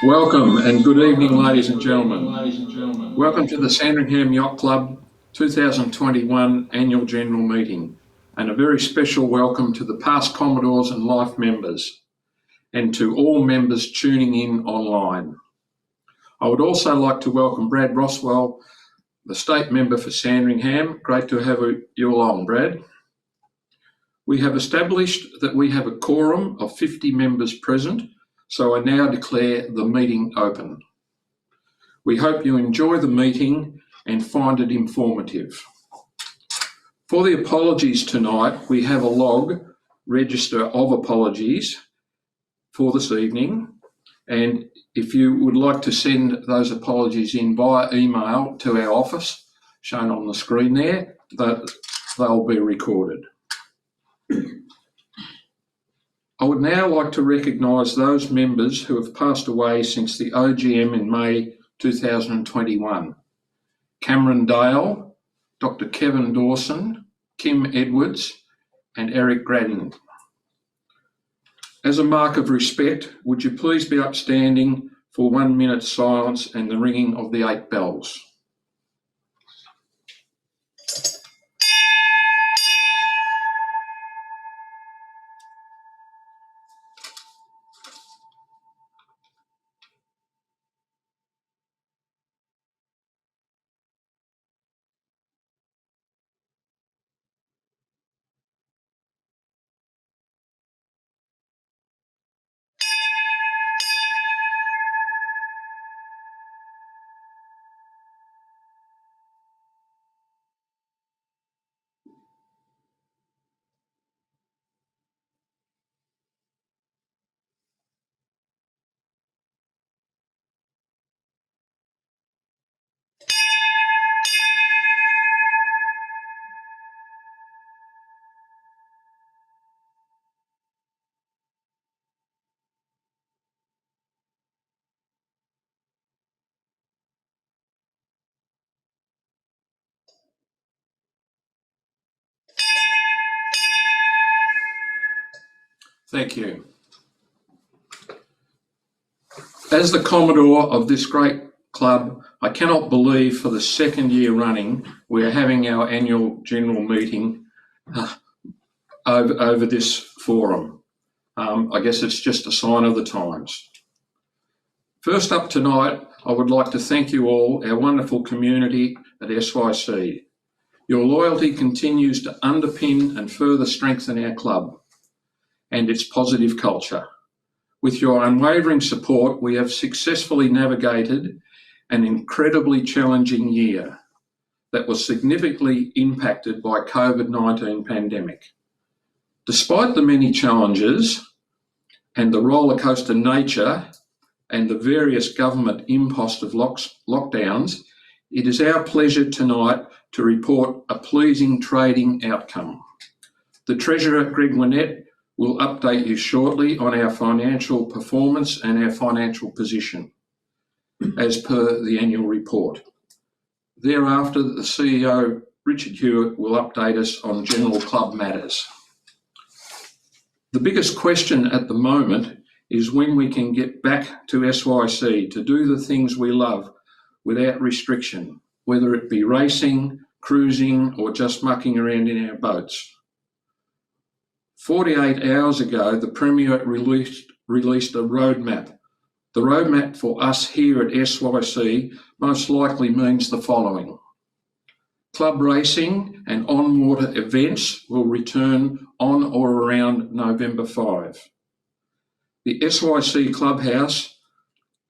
Welcome and good evening, ladies and gentlemen. Welcome to the Sandringham Yacht Club 2021 Annual General Meeting, and a very special welcome to the past Commodores and Life members, and to all members tuning in online. I would also like to welcome Brad Rosswell, the State Member for Sandringham. Great to have you along, Brad. We have established that we have a quorum of 50 members present, so I now declare the meeting open. We hope you enjoy the meeting and find it informative. For the apologies tonight, we have a log register of apologies for this evening, and if you would like to send those apologies in via email to our office, shown on the screen there, they'll be recorded. I would now like to recognise those members who have passed away since the OGM in May 2021. Cameron Dale, Dr. Kevin Dawson, Kim Edwards, and Eric Gradden. As a mark of respect, would you please be upstanding for 1 minute silence and the ringing of the 8 bells. Thank you. As the Commodore of this great club, I cannot believe for the second year running we're having our annual general meeting over this forum. I guess it's just a sign of the times. First up tonight, I would like to thank you all, our wonderful community at SYC. Your loyalty continues to underpin and further strengthen our club and its positive culture. With your unwavering support, we have successfully navigated an incredibly challenging year that was significantly impacted by COVID-19 pandemic. Despite the many challenges and the rollercoaster nature and the various government imposed lockdowns, it is our pleasure tonight to report a pleasing trading outcome. The Treasurer, Greg Winnett, will update you shortly on our financial performance and our financial position, as per the annual report. Thereafter, the CEO, Richard Hewitt, will update us on general club matters. The biggest question at the moment is when we can get back to SYC to do the things we love without restriction, whether it be racing, cruising, or just mucking around in our boats. 48 hours ago, the Premier released a roadmap. The roadmap for us here at SYC most likely means the following. Club racing and on-water events will return on or around November 5. The SYC clubhouse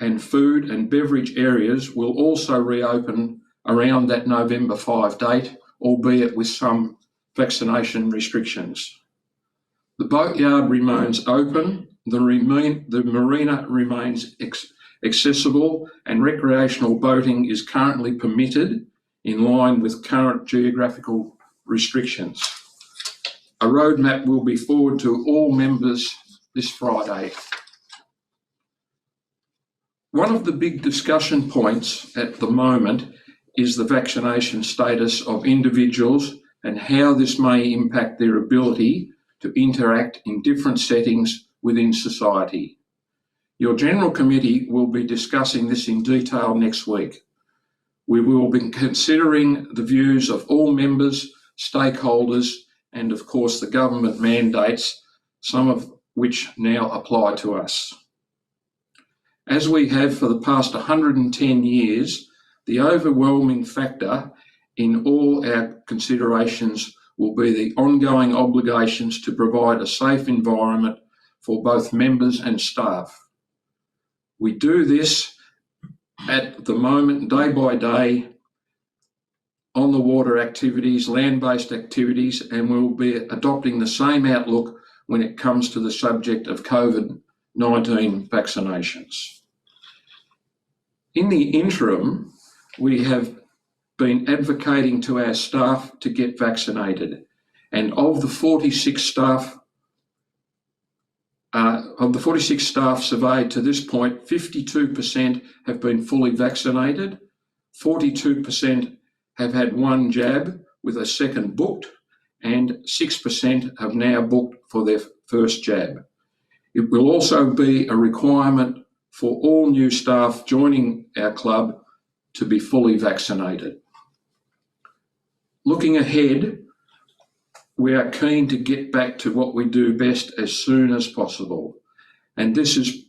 and food and beverage areas will also reopen around that November 5 date, albeit with some vaccination restrictions. The boatyard remains open, the marina remains accessible, and recreational boating is currently permitted in line with current geographical restrictions. A roadmap will be forwarded to all members this Friday. One of the big discussion points at the moment is the vaccination status of individuals and how this may impact their ability to interact in different settings within society. Your General Committee will be discussing this in detail next week. We will be considering the views of all members, stakeholders, and of course the government mandates, some of which now apply to us. As we have for the past 110 years, the overwhelming factor in all our considerations will be the ongoing obligations to provide a safe environment for both members and staff. We do this at the moment, day by day, on the water activities, land-based activities, and we'll be adopting the same outlook when it comes to the subject of COVID-19 vaccinations. In the interim, we have been advocating to our staff to get vaccinated, and of the 46 staff surveyed to this point, 52% have been fully vaccinated, 42% have had one jab with a second booked, and 6% have now booked for their first jab. It will also be a requirement for all new staff joining our club to be fully vaccinated. Looking ahead, we are keen to get back to what we do best as soon as possible, and this is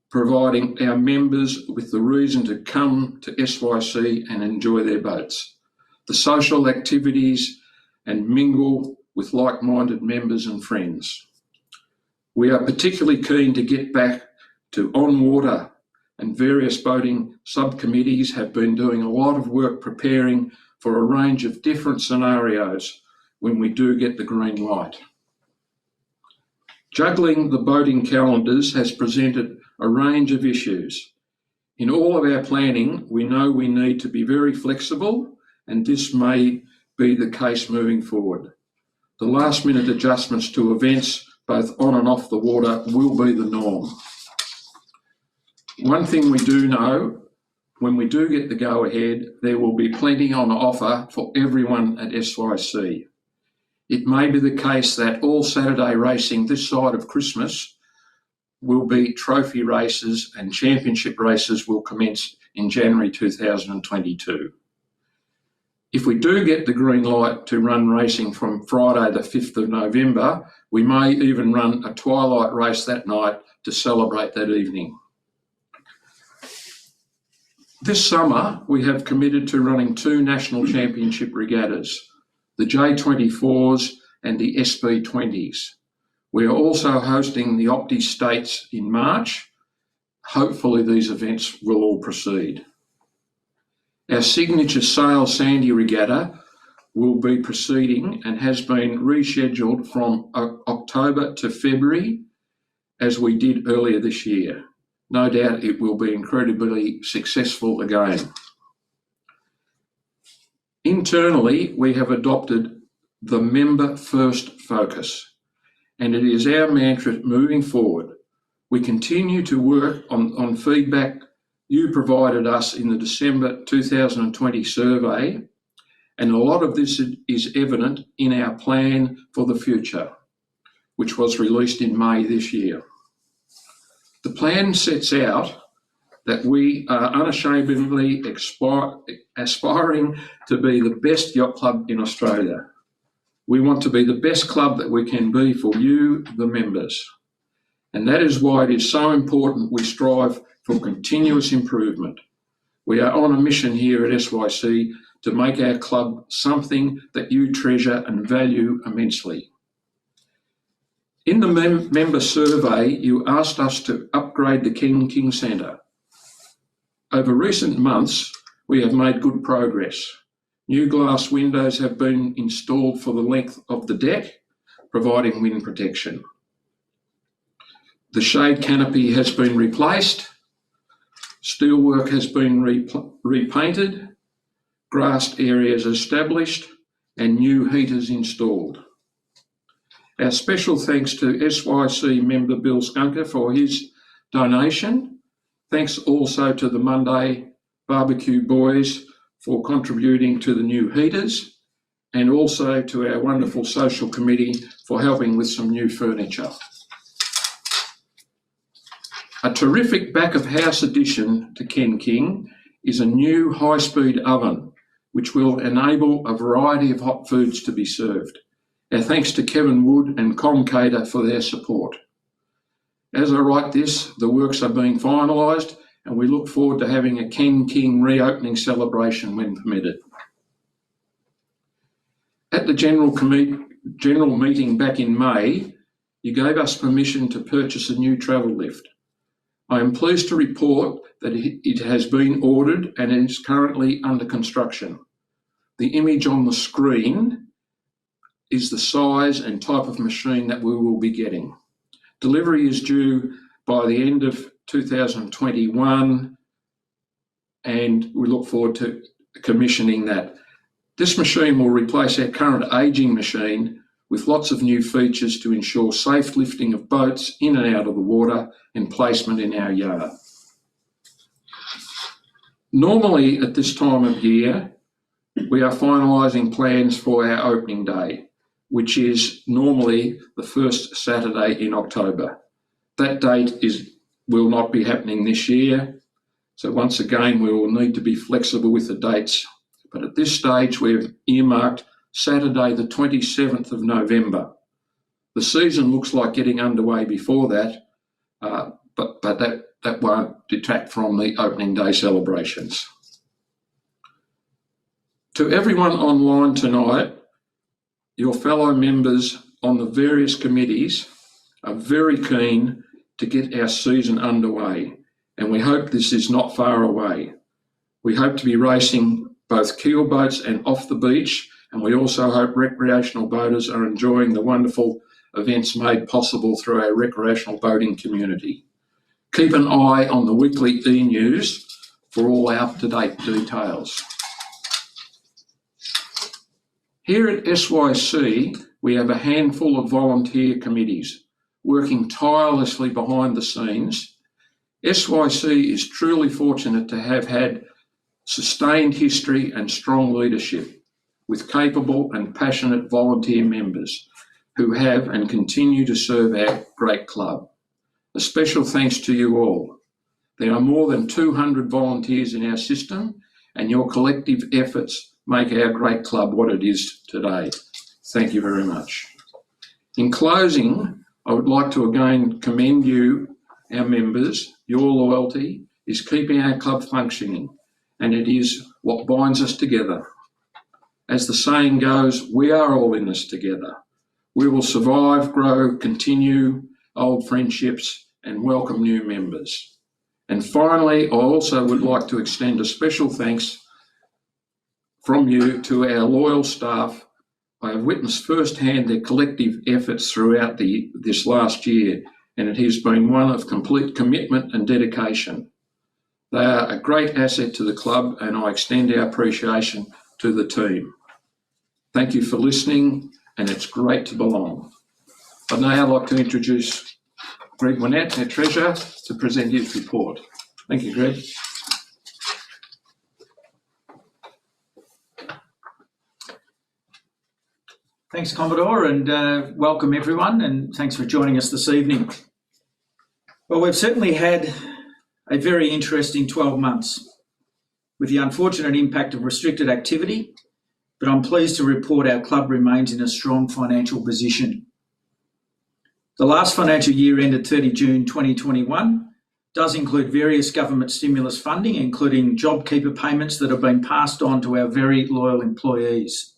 providing our members with the reason to come to SYC and enjoy their boats, the social activities, and mingle with like-minded members and friends. We are particularly keen to get back to on-water, and various boating subcommittees have been doing a lot of work preparing for a range of different scenarios when we do get the green light. Juggling the boating calendars has presented a range of issues. In all of our planning, we know we need to be very flexible, and this may be the case moving forward. The last-minute adjustments to events, both on and off the water, will be the norm. One thing we do know, when we do get the go-ahead, there will be plenty on offer for everyone at SYC. It may be the case that all Saturday racing this side of Christmas will be trophy races, and championship races will commence in January 2022. If we do get the green light to run racing from Friday the 5th of November, we may even run a twilight race that night to celebrate that evening. This summer, we have committed to running 2 national championship regattas, the J24s and the SB20s. We are also hosting the Opti States in March. Hopefully these events will all proceed. Our signature Sail Sandy Regatta will be proceeding and has been rescheduled from October to February, as we did earlier this year. No doubt it will be incredibly successful again. Internally, we have adopted the member-first focus, and it is our mantra moving forward. We continue to work on feedback you provided us in the December 2020 survey, and a lot of this is evident in our plan for the future, which was released in May this year. The plan sets out that we are unashamedly aspiring to be the best yacht club in Australia. We want to be the best club that we can be for you, the members. And that is why it is so important we strive for continuous improvement. We are on a mission here at SYC to make our club something that you treasure and value immensely. In the member survey, you asked us to upgrade the King Centre. Over recent months, we have made good progress. New glass windows have been installed for the length of the deck, providing wind protection. The shade canopy has been replaced, steelwork has been repainted, grassed areas established, and new heaters installed. Our special thanks to SYC member Bill Skunker for his donation. Thanks also to the Monday Barbecue Boys for contributing to the new heaters, and also to our wonderful social committee for helping with some new furniture. A terrific back-of-house addition to Ken King is a new high-speed oven, which will enable a variety of hot foods to be served. Our thanks to Kevin Wood and Comcater for their support. As I write this, the works are being finalised, and we look forward to having a Ken King reopening celebration when permitted. At the general meeting back in May, you gave us permission to purchase a new travel lift. I am pleased to report that it has been ordered and is currently under construction. The image on the screen is the size and type of machine that we will be getting. Delivery is due by the end of 2021, and we look forward to commissioning that. This machine will replace our current ageing machine with lots of new features to ensure safe lifting of boats in and out of the water and placement in our yard. Normally at this time of year, we are finalising plans for our opening day, which is normally the first Saturday in October. That date will not be happening this year, so once again we will need to be flexible with the dates. But at this stage we've earmarked Saturday the 27th of November. The season looks like getting underway before that, but that won't detract from the opening day celebrations. To everyone online tonight, your fellow members on the various committees are very keen to get our season underway, and we hope this is not far away. We hope to be racing both keel boats and off the beach, and we also hope recreational boaters are enjoying the wonderful events made possible through our recreational boating community. Keep an eye on the weekly e-news for all up-to-date details. Here at SYC, we have a handful of volunteer committees working tirelessly behind the scenes. SYC is truly fortunate to have had sustained history and strong leadership with capable and passionate volunteer members who have and continue to serve our great club. A special thanks to you all. There are more than 200 volunteers in our system, and your collective efforts make our great club what it is today. Thank you very much. In closing, I would like to again commend you, our members. Your loyalty is keeping our club functioning, and it is what binds us together. As the saying goes, we are all in this together. We will survive, grow, continue old friendships, and welcome new members. And finally, I also would like to extend a special thanks from you to our loyal staff. I have witnessed firsthand their collective efforts throughout this last year, and it has been one of complete commitment and dedication. They are a great asset to the club, and I extend our appreciation to the team. Thank you for listening, and it's great to belong. I'd now like to introduce Greg Winnett, our Treasurer, to present his report. Thank you, Greg. Thanks, Commodore, and welcome everyone, and thanks for joining us this evening. Well, we've certainly had a very interesting 12 months with the unfortunate impact of restricted activity, but I'm pleased to report our club remains in a strong financial position. The last financial year ended 30 June 2021 does include various government stimulus funding, including JobKeeper payments that have been passed on to our very loyal employees.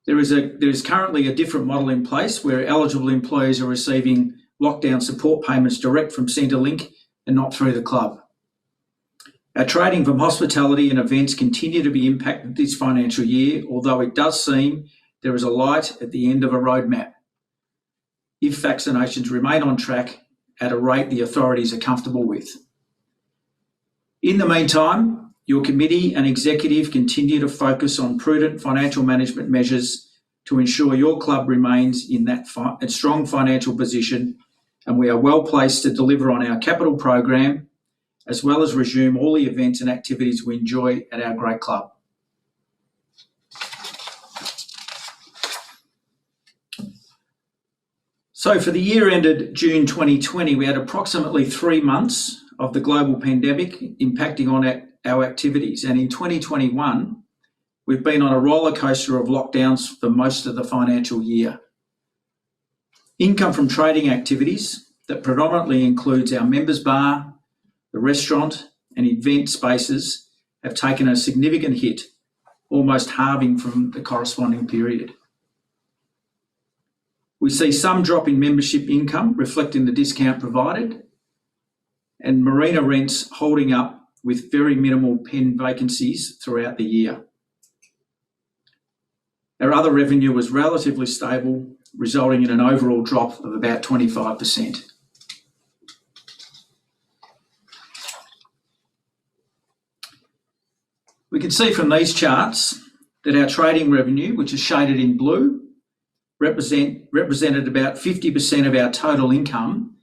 There is currently a different model in place where eligible employees are receiving lockdown support payments direct from Centrelink and not through the club. Our trading from hospitality and events continue to be impacted this financial year, although it does seem there is a light at the end of a roadmap if vaccinations remain on track at a rate the authorities are comfortable with. In the meantime, your committee and executive continue to focus on prudent financial management measures to ensure your club remains in that strong financial position, and we are well placed to deliver on our capital program, as well as resume all the events and activities we enjoy at our great club. So for the year ended June 2020, we had approximately 3 months of the global pandemic impacting on our activities. And in 2021, we've been on a roller coaster of lockdowns for most of the financial year. Income from trading activities that predominantly includes our members bar, the restaurant and event spaces have taken a significant hit, almost halving from the corresponding period. We see some drop in membership income reflecting the discount provided, and marina rents holding up with very minimal pen vacancies throughout the year. Our other revenue was relatively stable, resulting in an overall drop of about 25%. We can see from these charts that our trading revenue, which is shaded in blue, represented about 50% of our total income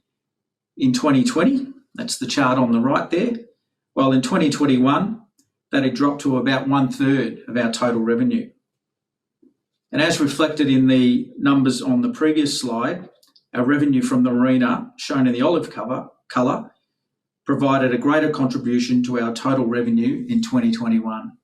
in 2020. That's the chart on the right there. While in 2021, that had dropped to about 1/3 of our total revenue. And as reflected in the numbers on the previous slide, our revenue from the marina, shown in the olive colour, provided a greater contribution to our total revenue in 2021.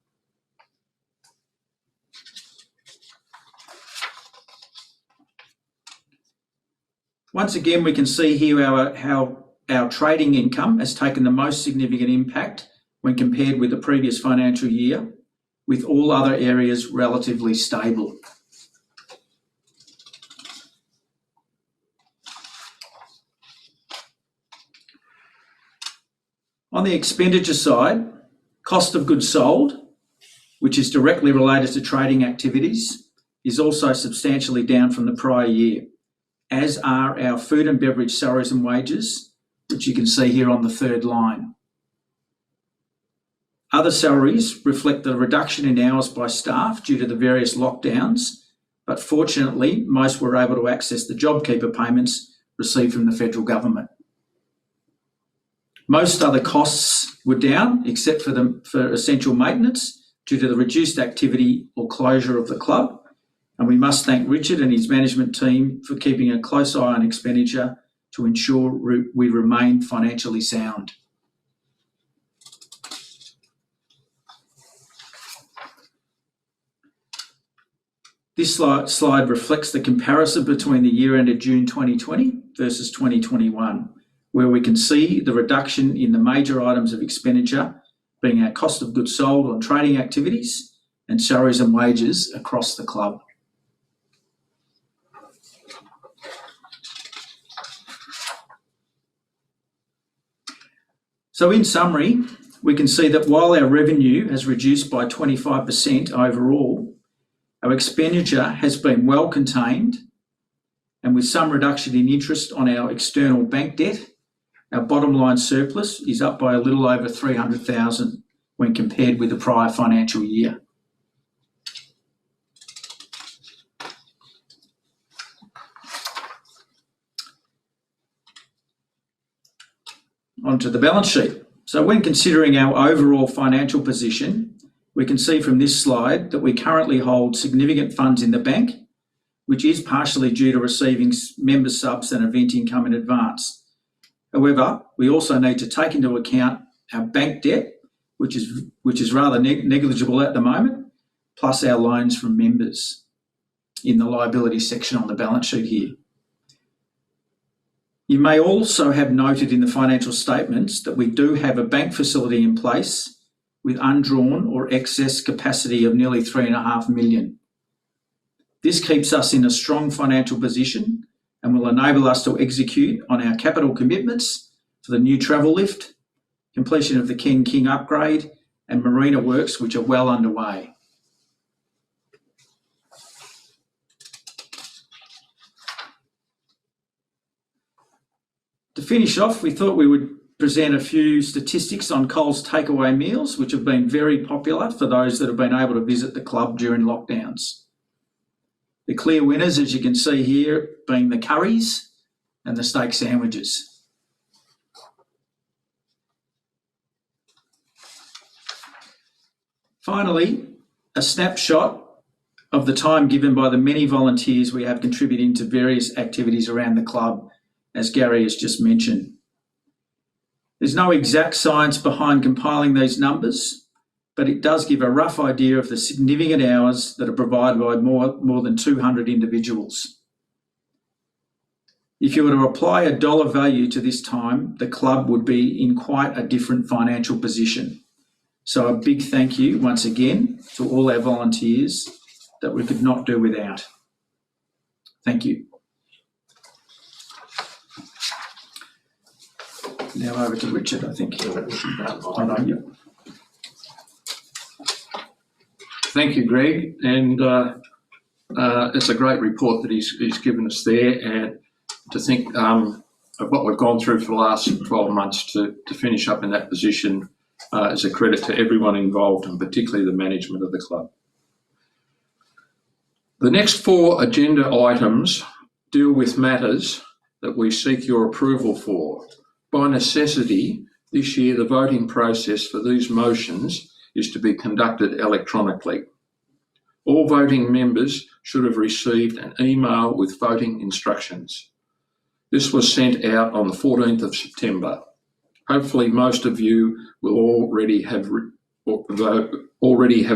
Once again, we can see here how our trading income has taken the most significant impact when compared with the previous financial year, with all other areas relatively stable. On the expenditure side, cost of goods sold, which is directly related to trading activities, is also substantially down from the prior year, as are our food and beverage salaries and wages, which you can see here on the third line. Other salaries reflect the reduction in hours by staff due to the various lockdowns, but fortunately, most were able to access the JobKeeper payments received from the federal government. Most other costs were down, except for essential maintenance due to the reduced activity or closure of the club. And we must thank Richard and his management team for keeping a close eye on expenditure to ensure we remain financially sound. This slide reflects the comparison between the year ended June 2020 versus 2021, where we can see the reduction in the major items of expenditure being our cost of goods sold on trading activities and salaries and wages across the club. So in summary, we can see that while our revenue has reduced by 25% overall, our expenditure has been well contained, and with some reduction in interest on our external bank debt, our bottom line surplus is up by a little over $300,000 when compared with the prior financial year. Onto the balance sheet. So when considering our overall financial position, we can see from this slide that we currently hold significant funds in the bank, which is partially due to receiving member subs and event income in advance. However, we also need to take into account our bank debt, which is rather negligible at the moment, plus our loans from members in the liability section on the balance sheet here. You may also have noted in the financial statements that we do have a bank facility in place with undrawn or excess capacity of nearly $3.5 million. This keeps us in a strong financial position and will enable us to execute on our capital commitments for the new travel lift, completion of the Ken King upgrade, and marina works, which are well underway. To finish off, we thought we would present a few statistics on Coles takeaway meals, which have been very popular for those that have been able to visit the club during lockdowns. The clear winners, as you can see here, being the curries and the steak sandwiches. Finally, a snapshot of the time given by the many volunteers we have contributing to various activities around the club, as Gary has just mentioned. There's no exact science behind compiling these numbers, but it does give a rough idea of the significant hours that are provided by more than 200 individuals. If you were to apply a dollar value to this time, the club would be in quite a different financial position. So a big thank you once again to all our volunteers that we could not do without. Thank you. Now over to Richard, I think. I know you. Thank you, Greg. And it's a great report that he's given us there. And to think of what we've gone through for the last 12 months to finish up in that position is a credit to everyone involved, and particularly the management of the club. The next 4 agenda items deal with matters that we seek your approval for. By necessity, this year the voting process for these motions is to be conducted electronically. All voting members should have received an email with voting instructions. This was sent out on the 14th of September. Hopefully most of you will already have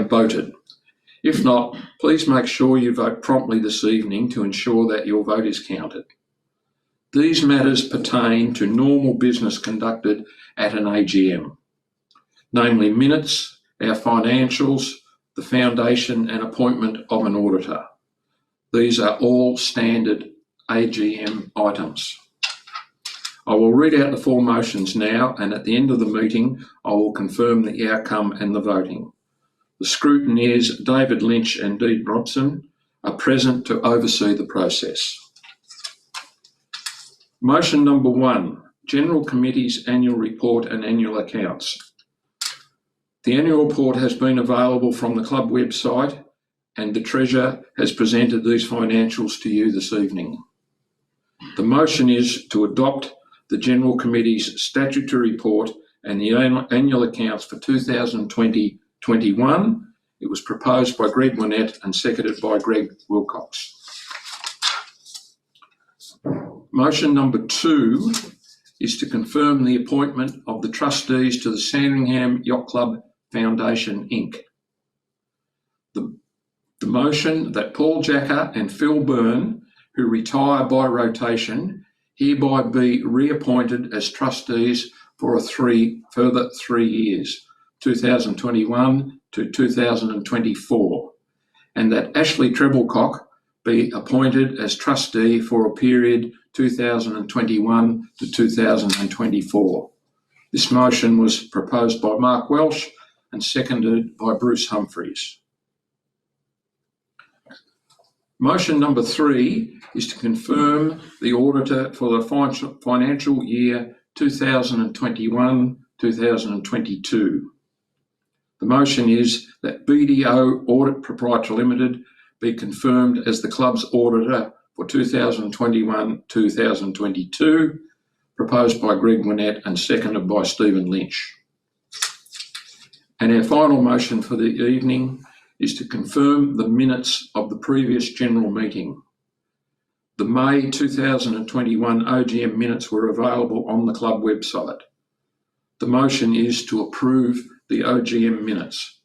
voted. If not, please make sure you vote promptly this evening to ensure that your vote is counted. These matters pertain to normal business conducted at an AGM, namely minutes, our financials, the foundation and appointment of an auditor. These are all standard AGM items. I will read out the 4 motions now, and at the end of the meeting, I will confirm the outcome and the voting. The scrutineers, David Lynch and Dee Robson, are present to oversee the process. Motion number 1, General Committee's Annual Report and Annual Accounts. The annual report has been available from the club website, and the Treasurer has presented these financials to you this evening. The motion is to adopt the General Committee's statutory report and the annual accounts for 2020-21. It was proposed by Greg Winnett and seconded by Greg Wilcox. Motion number 2 is to confirm the appointment of the trustees to the Sandringham Yacht Club Foundation, Inc. The motion that Paul Jacker and Phil Byrne, who retire by rotation, hereby be reappointed as trustees for a further 3 years, 2021 to 2024, and that Ashley Treblecock be appointed as trustee for a period 2021 to 2024. This motion was proposed by Mark Welsh and seconded by Bruce Humphries. Motion number 3 is to confirm the auditor for the financial year 2021-2022. The motion is that BDO Audit Proprietary Limited be confirmed as the club's auditor for 2021-2022, proposed by Greg Winnett and seconded by Stephen Lynch. And our final motion for the evening is to confirm the minutes of the previous general meeting. The May 2021 OGM minutes were available on the club website. The motion is to approve the OGM minutes.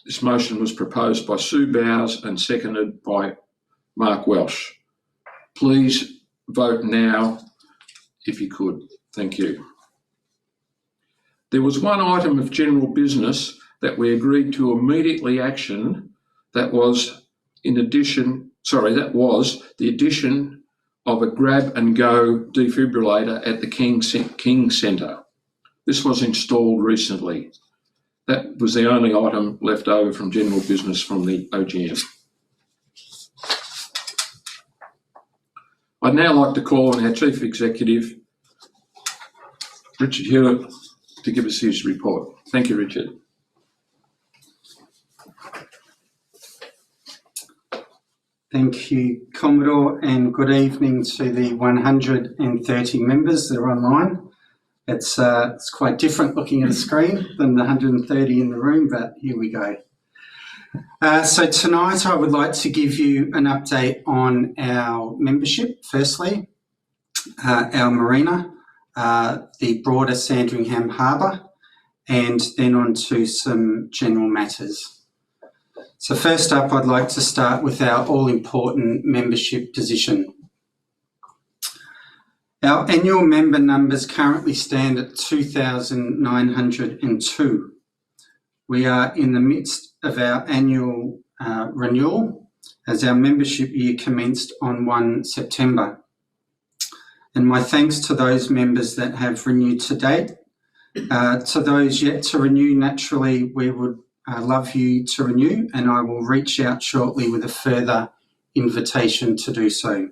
This motion was proposed by Sue Bowers and seconded by Mark Welsh. Please vote now if you could. Thank you. There was one item of general business that we agreed to immediately action. That was the addition of a grab and go defibrillator at the King Centre. This was installed recently. That was the only item left over from general business from the OGM. I'd now like to call on our Chief Executive, Richard Hewitt, to give us his report. Thank you, Richard. Thank you, Commodore, and good evening to the 130 members that are online. It's quite different looking at a screen than the 130 in the room, but here we go. So tonight I would like to give you an update on our membership, firstly, our marina, the broader Sandringham Harbour, and then on to some general matters. So first up, I'd like to start with our all-important membership position. Our annual member numbers currently stand at 2,902. We are in the midst of our annual renewal as our membership year commenced on 1 September. And my thanks to those members that have renewed to date. To those yet to renew, naturally, we would love you to renew, and I will reach out shortly with a further invitation to do so.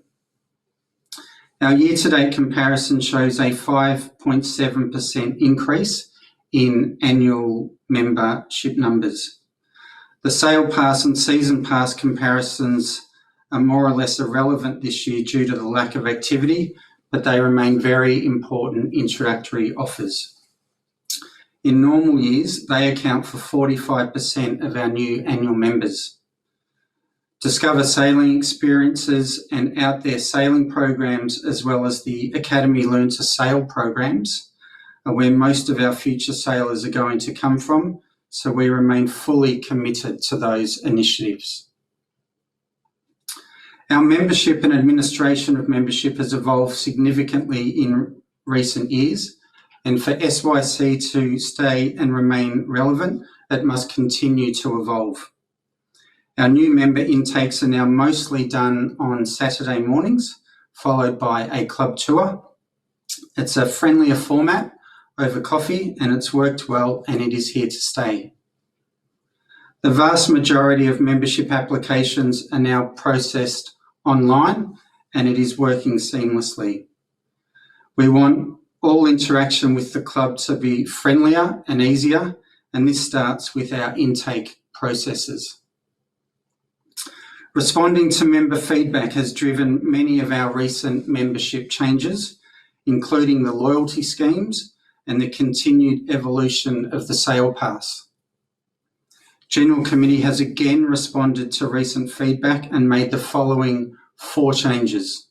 Our year-to-date comparison shows a 5.7% increase in annual membership numbers. The sale pass and season pass comparisons are more or less irrelevant this year due to the lack of activity, but they remain very important introductory offers. In normal years, they account for 45% of our new annual members. Discover sailing experiences and out there sailing programs, as well as the Academy Learn to Sail programs, are where most of our future sailors are going to come from, so we remain fully committed to those initiatives. Our membership and administration of membership has evolved significantly in recent years, and for SYC to stay and remain relevant, it must continue to evolve. Our new member intakes are now mostly done on Saturday mornings, followed by a club tour. It's a friendlier format over coffee, and it's worked well, and it is here to stay. The vast majority of membership applications are now processed online, and it is working seamlessly. We want all interaction with the club to be friendlier and easier, and this starts with our intake processes. Responding to member feedback has driven many of our recent membership changes, including the loyalty schemes and the continued evolution of the sale pass. General Committee has again responded to recent feedback and made the following 4 changes.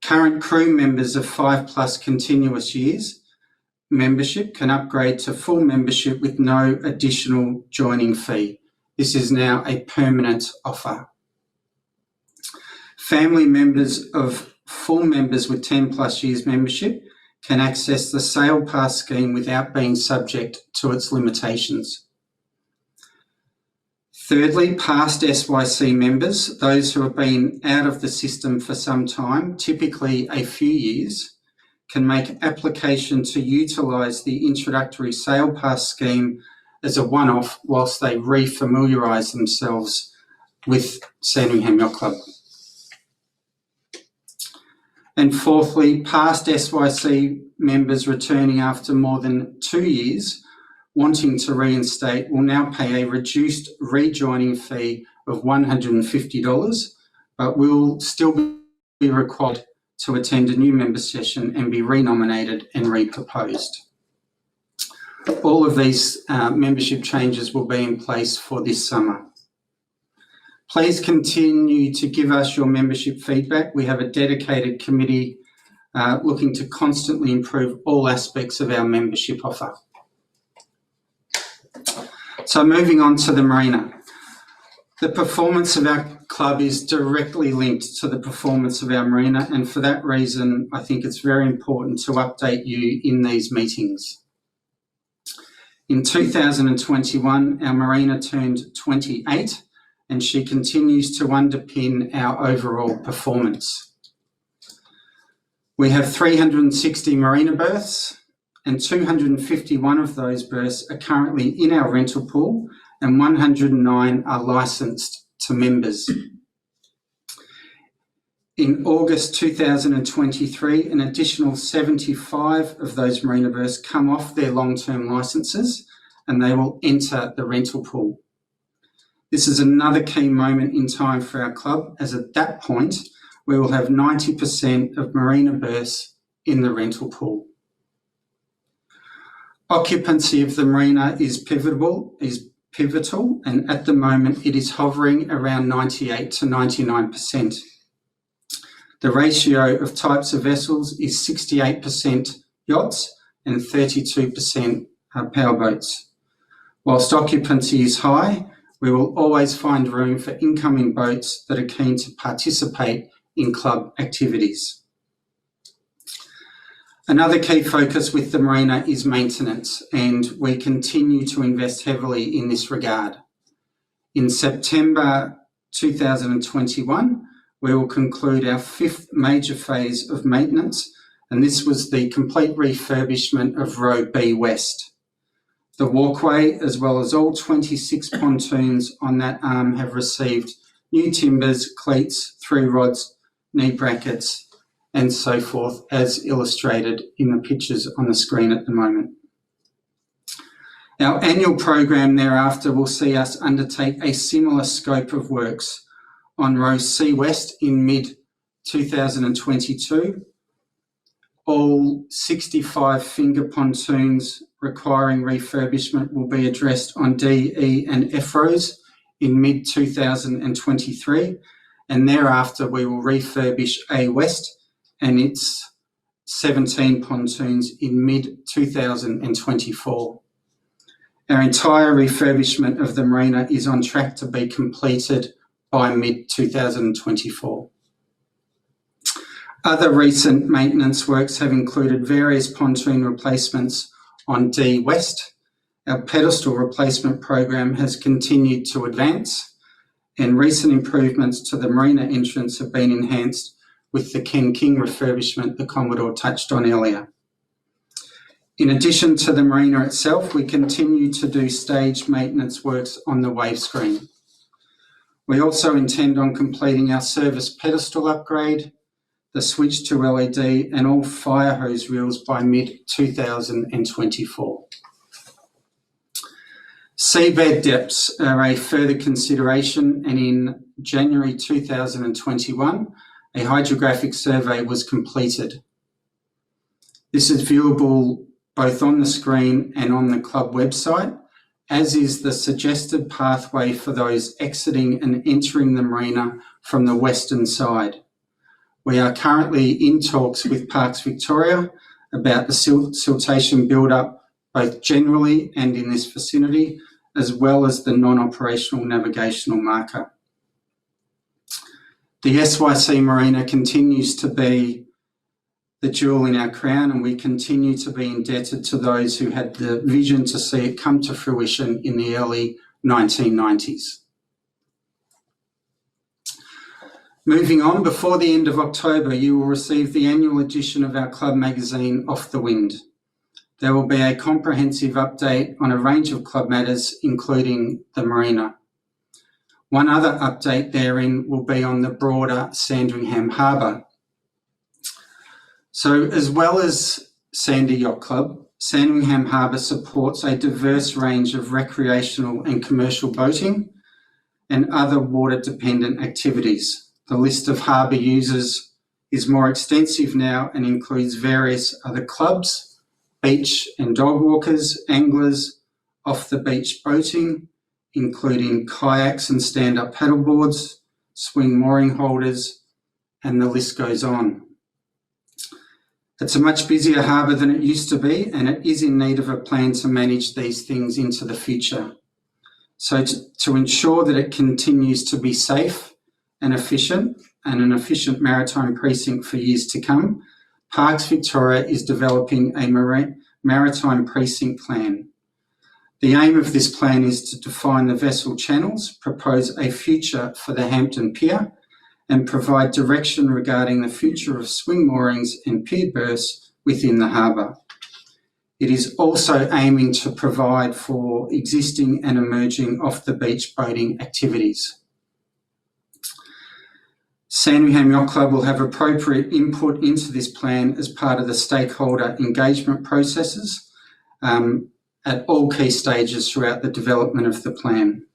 Current crew members of 5+ continuous years membership can upgrade to full membership with no additional joining fee. This is now a permanent offer. Family members of full members with 10+ years membership can access the sale pass scheme without being subject to its limitations. Thirdly, past SYC members, those who have been out of the system for some time, typically a few years, can make application to utilise the introductory sale pass scheme as a one-off whilst they re-familiarise themselves with Sandringham Yacht Club. And fourthly, past SYC members returning after more than 2 years wanting to reinstate will now pay a reduced rejoining fee of $150, but will still be required to attend a new member session and be renominated and re-proposed. All of these membership changes will be in place for this summer. Please continue to give us your membership feedback. We have a dedicated committee looking to constantly improve all aspects of our membership offer. So moving on to the marina. The performance of our club is directly linked to the performance of our marina, and for that reason, I think it's very important to update you in these meetings. In 2021, our marina turned 28, and she continues to underpin our overall performance. We have 360 marina berths, and 251 of those berths are currently in our rental pool, and 109 are licensed to members. In August 2023, an additional 75 of those marina berths come off their long-term licences, and they will enter the rental pool. This is another key moment in time for our club, as at that point, we will have 90% of marina berths in the rental pool. Occupancy of the marina is pivotal pivotal, and at the moment it is hovering around 98 to 99%. The ratio of types of vessels is 68% yachts and 32% powerboats. Whilst occupancy is high, we will always find room for incoming boats that are keen to participate in club activities. Another key focus with the marina is maintenance, and we continue to invest heavily in this regard. In September 2021, we will conclude our 5th major phase of maintenance, and this was the complete refurbishment of Row B West. The walkway, as well as all 26 pontoons on that arm, have received new timbers, cleats, through rods, knee brackets, and so forth, as illustrated in the pictures on the screen at the moment. Our annual program thereafter will see us undertake a similar scope of works on Row C West in mid-2022. All 65 finger pontoons requiring refurbishment will be addressed on D, E and F rows in mid-2023, and thereafter we will refurbish A West and its 17 pontoons in mid-2024. Our entire refurbishment of the marina is on track to be completed by mid-2024. Other recent maintenance works have included various pontoon replacements on D West. Our pedestal replacement program has continued to advance, and recent improvements to the marina entrance have been enhanced with the Ken King refurbishment the Commodore touched on earlier. In addition to the marina itself, we continue to do staged maintenance works on the wave screen. We also intend on completing our service pedestal upgrade, the switch to LED and all fire hose reels by mid-2024. Seabed depths are a further consideration, and in January 2021, a hydrographic survey was completed. This is viewable both on the screen and on the club website, as is the suggested pathway for those exiting and entering the marina from the western side. We are currently in talks with Parks Victoria about the siltation build-up, both generally and in this vicinity, as well as the non-operational navigational marker. The SYC Marina continues to be the jewel in our crown, and we continue to be indebted to those who had the vision to see it come to fruition in the early 1990s. Moving on, before the end of October, you will receive the annual edition of our club magazine, Off the Wind. There will be a comprehensive update on a range of club matters, including the marina. One other update therein will be on the broader Sandringham Harbour. So, as well as Sandy Yacht Club, Sandringham Harbour supports a diverse range of recreational and commercial boating and other water-dependent activities. The list of harbour users is more extensive now and includes various other clubs, beach and dog walkers, anglers, off-the-beach boating, including kayaks and stand-up paddleboards, swing mooring holders, and the list goes on. It's a much busier harbour than it used to be, and it is in need of a plan to manage these things into the future. So to ensure that it continues to be safe and efficient, and an efficient maritime precinct for years to come, Parks Victoria is developing a maritime precinct plan. The aim of this plan is to define the vessel channels, propose a future for the Hampton Pier, and provide direction regarding the future of swing moorings and pier berths within the harbour. It is also aiming to provide for existing and emerging off-the-beach boating activities. Sandringham Yacht Club will have appropriate input into this plan as part of the stakeholder engagement processes at all key stages throughout the development of the plan.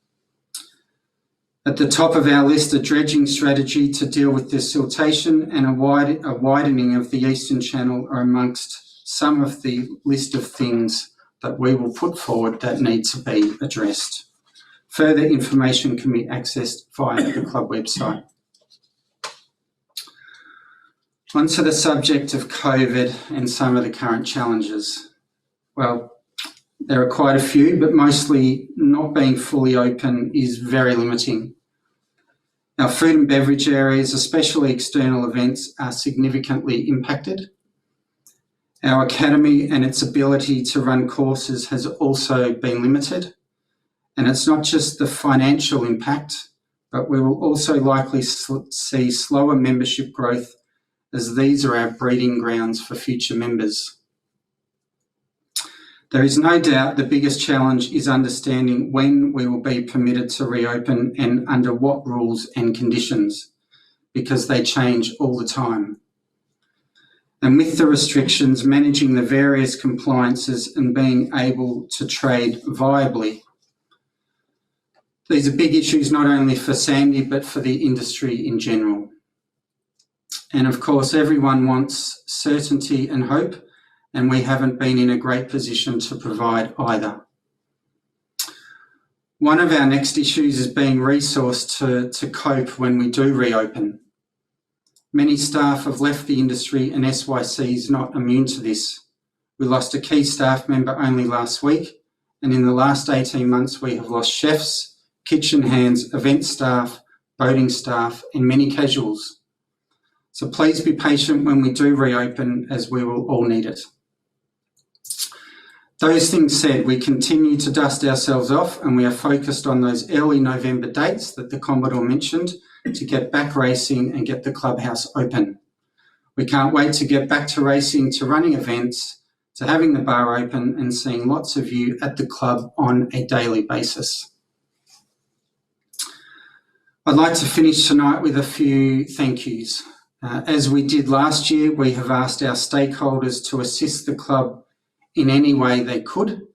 At the top of our list, a dredging strategy to deal with the siltation and a widening of the Eastern Channel are amongst some of the list of things that we will put forward that need to be addressed. Further information can be accessed via the club website. Onto the subject of COVID and some of the current challenges. Well, there are quite a few, but mostly not being fully open is very limiting. Our food and beverage areas, especially external events, are significantly impacted. Our academy and its ability to run courses has also been limited. And it's not just the financial impact, but we will also likely see slower membership growth, as these are our breeding grounds for future members. There is no doubt the biggest challenge is understanding when we will be permitted to reopen and under what rules and conditions, because they change all the time. And with the restrictions, managing the various compliances and being able to trade viably. These are big issues not only for Sandy, but for the industry in general. And of course, everyone wants certainty and hope, and we haven't been in a great position to provide either. One of our next issues is being resourced to cope when we do reopen. Many staff have left the industry and SYC is not immune to this. We lost a key staff member only last week, and in the last 18 months we have lost chefs, kitchen hands, event staff, boating staff, and many casuals. So please be patient when we do reopen, as we will all need it. Those things said, we continue to dust ourselves off, and we are focused on those early November dates that the Commodore mentioned to get back racing and get the clubhouse open. We can't wait to get back to racing, to running events, to having the bar open and seeing lots of you at the club on a daily basis. I'd like to finish tonight with a few thank yous. As we did last year, we have asked our stakeholders to assist the club in any way they could,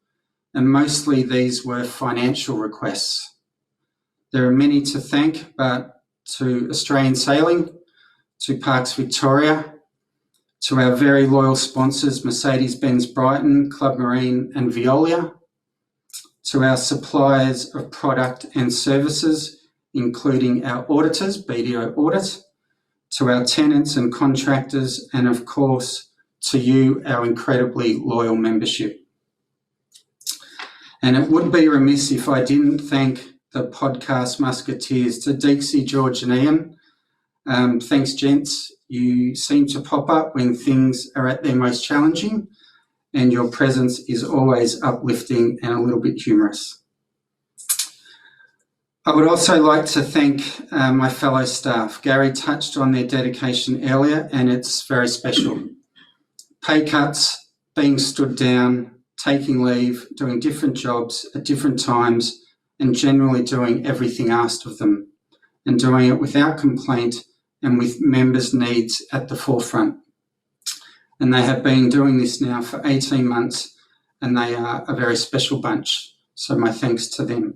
and mostly these were financial requests. There are many to thank, but to Australian Sailing, to Parks Victoria, to our very loyal sponsors, Mercedes-Benz Brighton, Club Marine and Veolia, to our suppliers of product and services, including our auditors, BDO Audit, to our tenants and contractors, and of course, to you, our incredibly loyal membership. And it would be remiss if I didn't thank the podcast musketeers, to Deeksy, George and Ian. Thanks, gents. You seem to pop up when things are at their most challenging, and your presence is always uplifting and a little bit humorous. I would also like to thank my fellow staff. Gary touched on their dedication earlier, and it's very special. Pay cuts, being stood down, taking leave, doing different jobs at different times, and generally doing everything asked of them, and doing it without complaint and with members' needs at the forefront. And they have been doing this now for 18 months, and they are a very special bunch. So my thanks to them.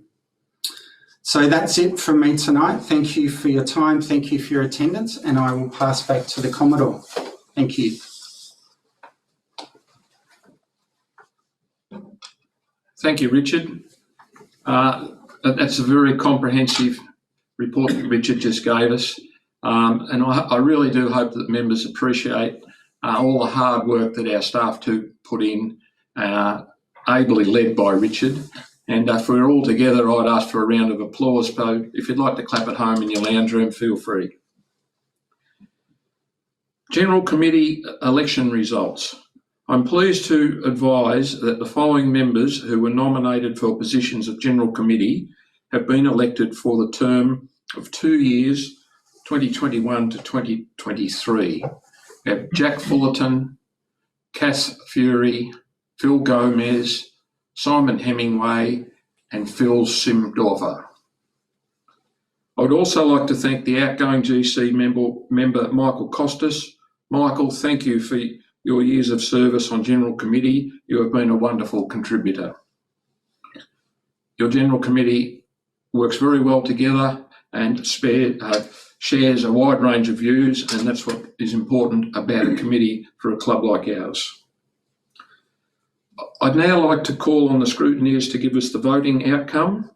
So that's it from me tonight. Thank you for your time. Thank you for your attendance, and I will pass back to the Commodore. Thank you. Thank you, Richard. That's a very comprehensive report that Richard just gave us. And I really do hope that members appreciate all the hard work that our staff put in, ably led by Richard. And if we're all together, I'd ask for a round of applause. So if you'd like to clap at home in your lounge room, feel free. General Committee election results. I'm pleased to advise that the following members who were nominated for positions of General Committee have been elected for the term of 2 years, 2021 to 2023. We have Jack Fullerton, Cass Fury, Phil Gomez, Simon Hemingway and Phil Simdorfer. I would also like to thank the outgoing GC member Michael Costas. Michael, thank you for your years of service on General Committee. You have been a wonderful contributor. Your General Committee works very well together and shares a wide range of views, and that's what is important about a committee for a club like ours. I'd now like to call on the scrutineers to give us the voting outcome.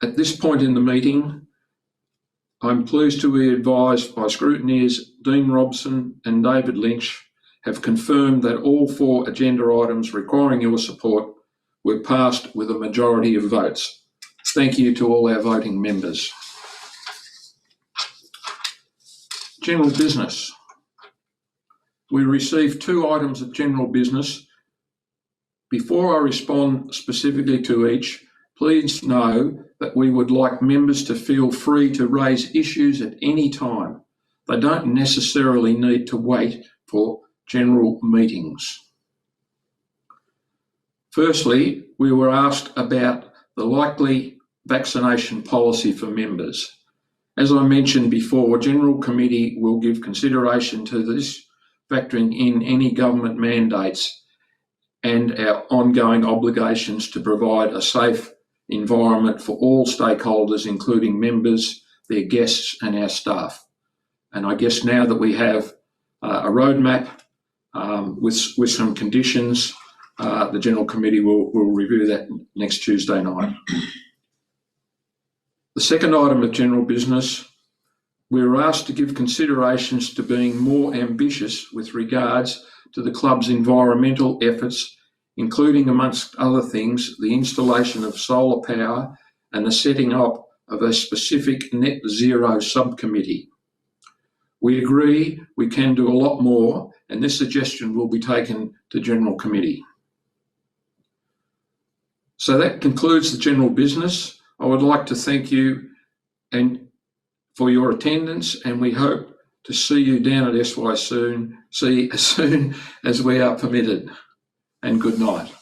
At this point in the meeting, I'm pleased to be advised by scrutineers Dean Robson and David Lynch have confirmed that all 4 agenda items requiring your support were passed with a majority of votes. Thank you to all our voting members. General business. We received 2 items of general business. Before I respond specifically to each, please know that we would like members to feel free to raise issues at any time. They don't necessarily need to wait for general meetings. Firstly, we were asked about the likely vaccination policy for members. As I mentioned before, General Committee will give consideration to this, factoring in any government mandates and our ongoing obligations to provide a safe environment for all stakeholders, including members, their guests and our staff. And I guess now that we have a roadmap with some conditions, the General Committee will review that next Tuesday night. The second item of general business, we were asked to give considerations to being more ambitious with regards to the club's environmental efforts, including, amongst other things, the installation of solar power and the setting up of a specific net zero subcommittee. We agree we can do a lot more, and this suggestion will be taken to General Committee. So that concludes the general business. I would like to thank you for your attendance, and we hope to see you down at SY soon, as soon as we are permitted. And good night.